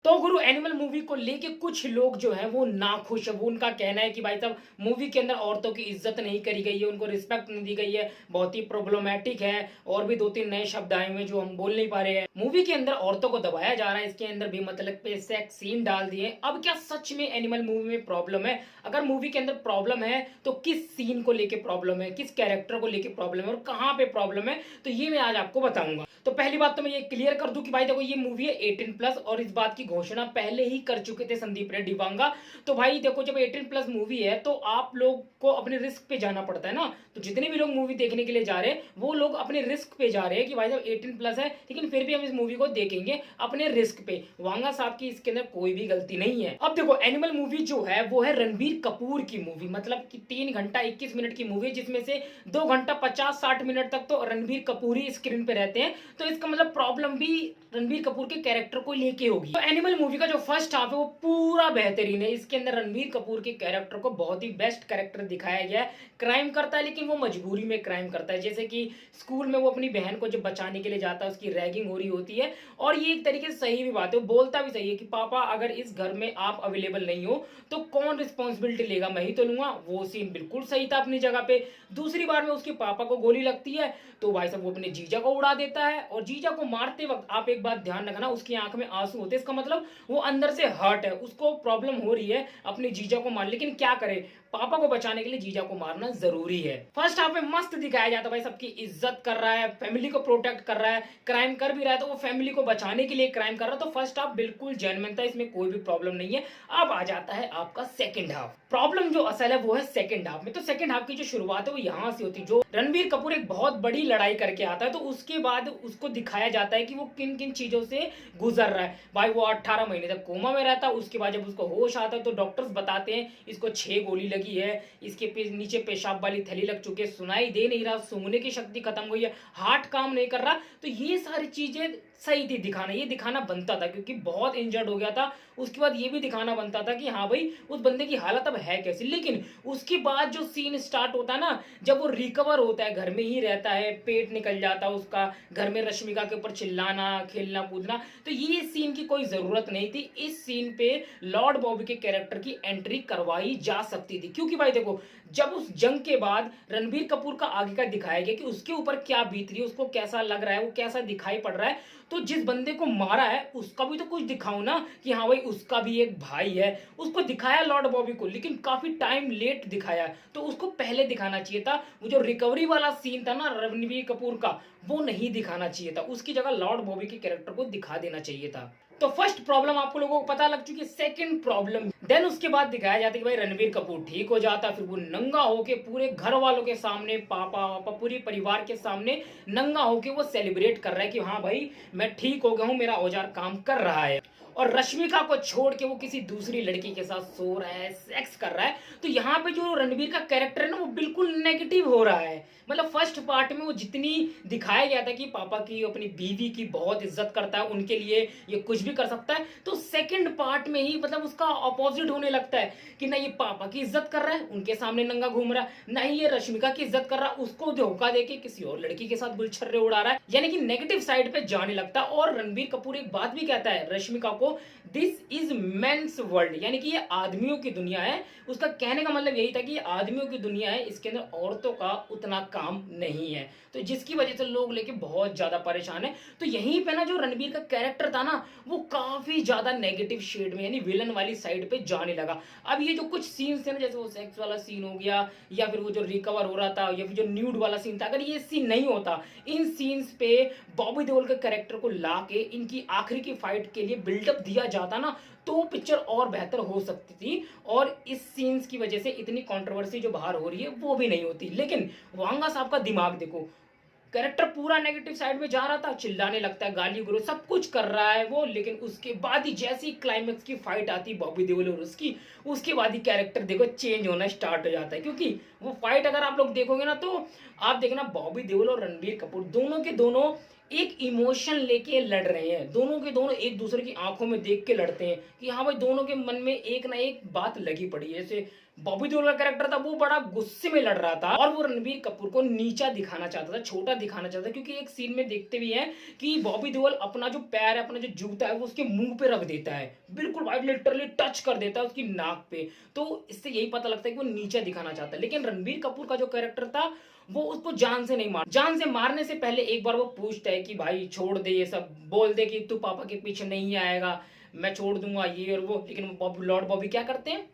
तो गुरु animal movie को लेके कुछ लोग जो है वो नाखुश है। वो उनका कहना है कि भाई साहब मूवी के अंदर औरतों की इज्जत नहीं करी गई है, उनको रिस्पेक्ट नहीं दी गई है, बहुत ही प्रॉब्लमैटिक है। और भी दो तीन नए शब्द आए हुए जो हम बोल नहीं पा रहे हैं। मूवी के अंदर औरतों को दबाया जा रहा है, इसके अंदर भी मतलब पे सेक्स सीन डाल दिए। अब क्या सच में एनिमल मूवी में प्रॉब्लम है? अगर मूवी के अंदर प्रॉब्लम है तो किस सीन को लेके प्रॉब्लम है, किस कैरेक्टर को लेके प्रॉब्लम है और कहां पे प्रॉब्लम है, तो ये मैं आज आपको बताऊंगा। तो पहली बात तो मैं ये क्लियर कर दूं कि भाई देखो ये मूवी है 18 प्लस, और इस बात की घोषणा पहले ही कर चुके थे संदीप रेड्डी वांगा। तो भाई देखो जब 18 प्लस मूवी है तो आप लोग को अपने रिस्क पे जाना पड़ता है ना। तो जितने भी लोग मूवी देखने के लिए जा रहे हैं वो लोग अपने रिस्क पे जा रहे हैं कि भाई जब 18 प्लस है लेकिन फिर भी हम इस मूवी को देखेंगे अपने रिस्क पे। वांगा साहब की इसके अंदर कोई भी गलती नहीं है। अब देखो एनिमल मूवी जो है वो है रणबीर कपूर की मूवी, मतलब कि 3 घंटा 21 मिनट की मूवी, जिसमें से 2 घंटा 50-60 मिनट तक तो रणबीर कपूर ही स्क्रीन पे रहते हैं। तो इसका मतलब प्रॉब्लम भी रणबीर कपूर के कैरेक्टर को लेके होगी। तो एनिमल मूवी का जो फर्स्ट हाफ है वो पूरा बेहतरीन है। इसके अंदर रणबीर कपूर के कैरेक्टर को बहुत ही बेस्ट कैरेक्टर दिखाया गया है। क्राइम करता है लेकिन वो मजबूरी में क्राइम करता है, जैसे कि स्कूल में वो अपनी बहन को जब बचाने के लिए जाता है उसकी रैगिंग हो रही होती है। और ये एक तरीके से सही भी बात है, वो बोलता भी सही है कि पापा अगर इस घर में आप अवेलेबल नहीं हो तो कौन रिस्पॉन्सिबिलिटी लेगा, मैं ही तो लूंगा। वो सीन बिल्कुल सही था अपनी जगह पे। दूसरी बार में उसके पापा को गोली लगती है तो भाई साहब वो अपने जीजा को उड़ा देता है, और जीजा को मारते वक्त आप एक बात ध्यान रखना, उसकी आंख में आंसू होते हैं, इसका मतलब वो अंदर से हर्ट है, उसको प्रॉब्लम हो रही है अपने जीजा को मार, लेकिन क्या करे, पापा को बचाने के लिए जीजा को मारना जरूरी है। फर्स्ट हाफ में मस्त दिखाया जाता है भाई सबकी इज्जत कर रहा है, फैमिली को प्रोटेक्ट कर रहा है, क्राइम कर भी रहा है तो वो फैमिली को बचाने के लिए क्राइम कर रहा है। तो फर्स्ट हाफ बिल्कुल जेन्युइन था, इसमें कोई भी प्रॉब्लम नहीं है। अब आ जाता है आपका सेकंड हाफ। प्रॉब्लम जो असल है वो है सेकंड हाफ में। तो सेकंड हाफ की जो शुरुआत है वो यहां से होती है, जो रणबीर कपूर एक बहुत बड़ी लड़ाई करके आता है तो उसके बाद उसको दिखाया जाता है कि वो किन किन चीजों से गुजर रहा है। भाई वो 18 महीने तक कोमा में रहता है, उसके बाद जब उसको होश आता है तो डॉक्टर्स बताते हैं इसको 6 गोली लगी है, इसके नीचे पेशाब वाली थैली लग चुकी है, सुनाई दे नहीं रहा, सूंघने की शक्ति खत्म हुई है, हार्ट काम नहीं कर रहा। तो ये सारी चीजें सही थी दिखाना, ये दिखाना बनता था क्योंकि बहुत इंजर्ड हो गया था। उसके बाद ये भी दिखाना बनता था कि हाँ भाई उस बंदे की हालत अब है कैसी। लेकिन उसके बाद जो सीन स्टार्ट होता है ना, जब वो रिकवर होता है, घर में ही रहता है, पेट निकल जाता है उसका, घर में रश्मिका के ऊपर चिल्लाना खेलना कूदना, तो ये सीन की कोई जरूरत नहीं थी। इस सीन पे लॉर्ड बॉबी के कैरेक्टर की एंट्री करवाई जा सकती थी, क्योंकि भाई देखो जब उस जंग के बाद रणबीर कपूर का आगे का दिखाया गया कि उसके ऊपर क्या बीत रही है, उसको कैसा लग रहा है, वो कैसा दिखाई पड़ रहा है, तो जिस बंदे को मारा है उसका भी तो कुछ दिखाओ ना कि हाँ भाई उसका भी एक भाई है। उसको दिखाया लॉर्ड बॉबी को, लेकिन काफी टाइम लेट दिखाया, तो उसको पहले दिखाना चाहिए था। वो जो रिकवरी वाला सीन था ना रणबीर कपूर का, वो नहीं दिखाना चाहिए था, उसकी जगह लॉर्ड बॉबी के कैरेक्टर को दिखा देना चाहिए था। तो फर्स्ट प्रॉब्लम आपको लोगों को पता लग चुकी है। सेकंड प्रॉब्लम देन उसके बाद दिखाया जाता है कि भाई रणबीर कपूर ठीक हो जाता, फिर वो नंगा होके पूरे घर वालों के सामने, पापा वापा पूरी परिवार के सामने नंगा होके वो सेलिब्रेट कर रहा है कि हाँ भाई मैं ठीक हो गया हूं, मेरा औजार काम कर रहा है। और रश्मिका को छोड़ के वो किसी दूसरी लड़की के साथ सो रहा है, सेक्स कर रहा है। तो यहाँ पे जो रणबीर का कैरेक्टर है ना वो बिल्कुल नेगेटिव हो रहा है। मतलब फर्स्ट पार्ट में वो जितनी दिखाया गया था कि पापा की अपनी बीवी की बहुत इज्जत करता है, उनके लिए ये कुछ भी कर सकता है, तो सेकंड पार्ट में ही मतलब उसका अपोजिट होने लगता है कि ना ये पापा की इज्जत कर रहा है, उनके सामने नंगा घूम रहा है, ना ही ये रश्मिका की इज्जत कर रहा है, उसको धोखा देके किसी और लड़की के साथ गुलछर्रे उड़ा रहा है, यानी कि नेगेटिव साइड पे जाने लगता है। और रणबीर कपूर एक बात भी कहता है रश्मिका को, दिस इज मेंस वर्ल्ड, यानी कि ये आदमियों की दुनिया है। उसका कहने का मतलब यही था कि ये आदमियों की दुनिया है, इसके अंदर औरतों का उतना काम नहीं है। तो जिसकी वजह से लोग लेके बहुत ज्यादा परेशान है। तो यहीं पे ना जो रणबीर का कैरेक्टर था ना वो काफी ज्यादा नेगेटिव शेड में यानी विलन वाली साइड पे जाने लगा। अब ये जो कुछ सीन्स थे ना, जैसे वो सेक्स वाला सीन हो गया, या फिर वो जो रिकवर हो रहा था, या फिर जो न्यूड वाला सीन था, अगर ये सीन नहीं होता, इन सीन्स पे बॉबी देओल के कैरेक्टर को ला के इनकी आखिरी की फाइट के लिए बिल्डअप दिया जाता ना, तो पिक्चर और बेहतर हो सकती थी। और इस सीन्स की वजह से इतनी कंट्रोवर्सी जो बाहर हो रही है वो भी नहीं होती। लेकिन वांगा साहब का दिमाग देखो, कैरेक्टर पूरा नेगेटिव साइड में जा रहा था, चिल्लाने लगता है, गाली गुलो सब कुछ कर रहा है वो, लेकिन उसके बाद ही जैसी क्लाइमेक्स की फाइट आती बॉबी देओल और उसकी, उसके बाद ही कैरेक्टर देखो चेंज होना स्टार्ट हो जाता है। क्योंकि वो फाइट अगर आप लोग देखोगे ना तो आप देखना बॉबी देओल और रणबीर कपूर दोनों के दोनों एक इमोशन लेके लड़ रहे हैं, दोनों के दोनों एक दूसरे की आंखों में देख के लड़ते हैं कि हाँ भाई दोनों के मन में एक ना एक बात लगी पड़ी है। जैसे बॉबी देओल का कैरेक्टर था, वो बड़ा गुस्से में लड़ रहा था और वो रणबीर कपूर को नीचा दिखाना चाहता था, छोटा दिखाना चाहता था, क्योंकि एक सीन में देखते भी हैं कि बॉबी देओल अपना जो पैर है, अपना जो जूता है, वो उसके मुंह पे रख देता है, बिल्कुल भाई लिटरली टच कर देता है उसकी नाक पे। तो इससे यही पता लगता है कि वो नीचा दिखाना चाहता है। लेकिन रणबीर कपूर का जो कैरेक्टर था, वो उसको जान से नहीं मार, जान से मारने से पहले एक बार वो पूछता है कि भाई छोड़ दे ये सब, बोल दे कि तू पापा के पीछे नहीं आएगा, मैं छोड़ दूंगा ये और वो। लेकिन लॉर्ड बॉबी क्या करते हैं,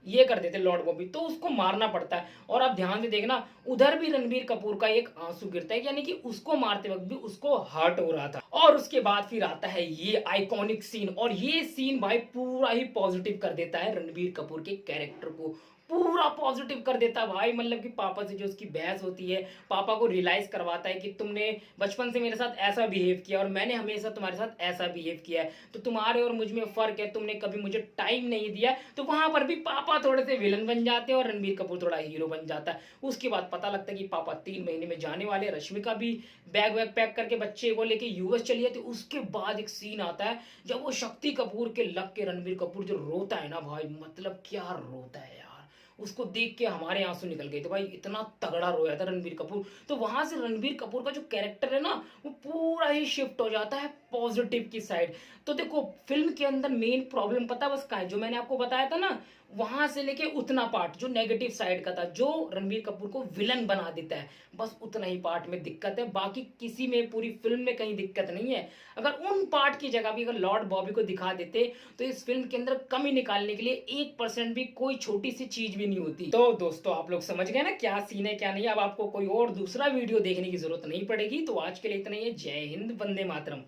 ये कर देते लॉर्ड बॉबी, तो उसको मारना पड़ता है। और आप ध्यान से देखना, उधर भी रणबीर कपूर का एक आंसू गिरता है, यानी कि उसको मारते वक्त भी उसको हर्ट हो रहा था। और उसके बाद फिर आता है ये आइकॉनिक सीन, और ये सीन भाई पूरा ही पॉजिटिव कर देता है रणबीर कपूर के कैरेक्टर को, पूरा पॉजिटिव कर देता है भाई। मतलब कि पापा से जो उसकी बहस होती है, पापा को रियलाइज करवाता है कि तुमने बचपन से मेरे साथ ऐसा बिहेव किया और मैंने हमेशा तुम्हारे साथ ऐसा बिहेव किया है, तो तुम्हारे और मुझ में फर्क है, तुमने कभी मुझे टाइम नहीं दिया। तो वहां पर भी पापा थोड़े से विलन बन जाते हैं और रणबीर कपूर थोड़ा हीरो बन जाता है। उसके बाद पता लगता है कि पापा 3 महीने में जाने वाले, रश्मिका भी बैग वैग पैक करके बच्चे को लेके यूएस चली जाती। उसके बाद एक सीन आता है जब वो शक्ति कपूर के लग के रणबीर कपूर जो रोता है ना भाई, मतलब क्या रोता है यार, उसको देख के हमारे आंसू निकल गए थे भाई, इतना तगड़ा रोया था रणबीर कपूर। तो वहां से रणबीर कपूर का जो कैरेक्टर है ना, वो पूरा ही शिफ्ट हो जाता है पॉजिटिव की साइड। तो देखो फिल्म के अंदर मेन प्रॉब्लम पता बस का है, जो मैंने आपको बताया था ना, वहां से लेके उतना पार्ट जो नेगेटिव साइड का था, जो रणबीर कपूर को विलन बना देता है, बस उतना ही पार्ट में दिक्कत है। बाकी किसी में पूरी फिल्म में कहीं दिक्कत नहीं है। अगर उन पार्ट की जगह भी अगर लॉर्ड बॉबी को दिखा देते, तो इस फिल्म के अंदर कमी निकालने के लिए 1% भी कोई छोटी सी चीज भी नहीं होती। तो दोस्तों आप लोग समझ गए ना क्या सीन है क्या नहीं। अब आपको कोई और दूसरा वीडियो देखने की जरूरत नहीं पड़ेगी। तो आज के लिए इतना ही है। जय हिंद, वंदे मातरम।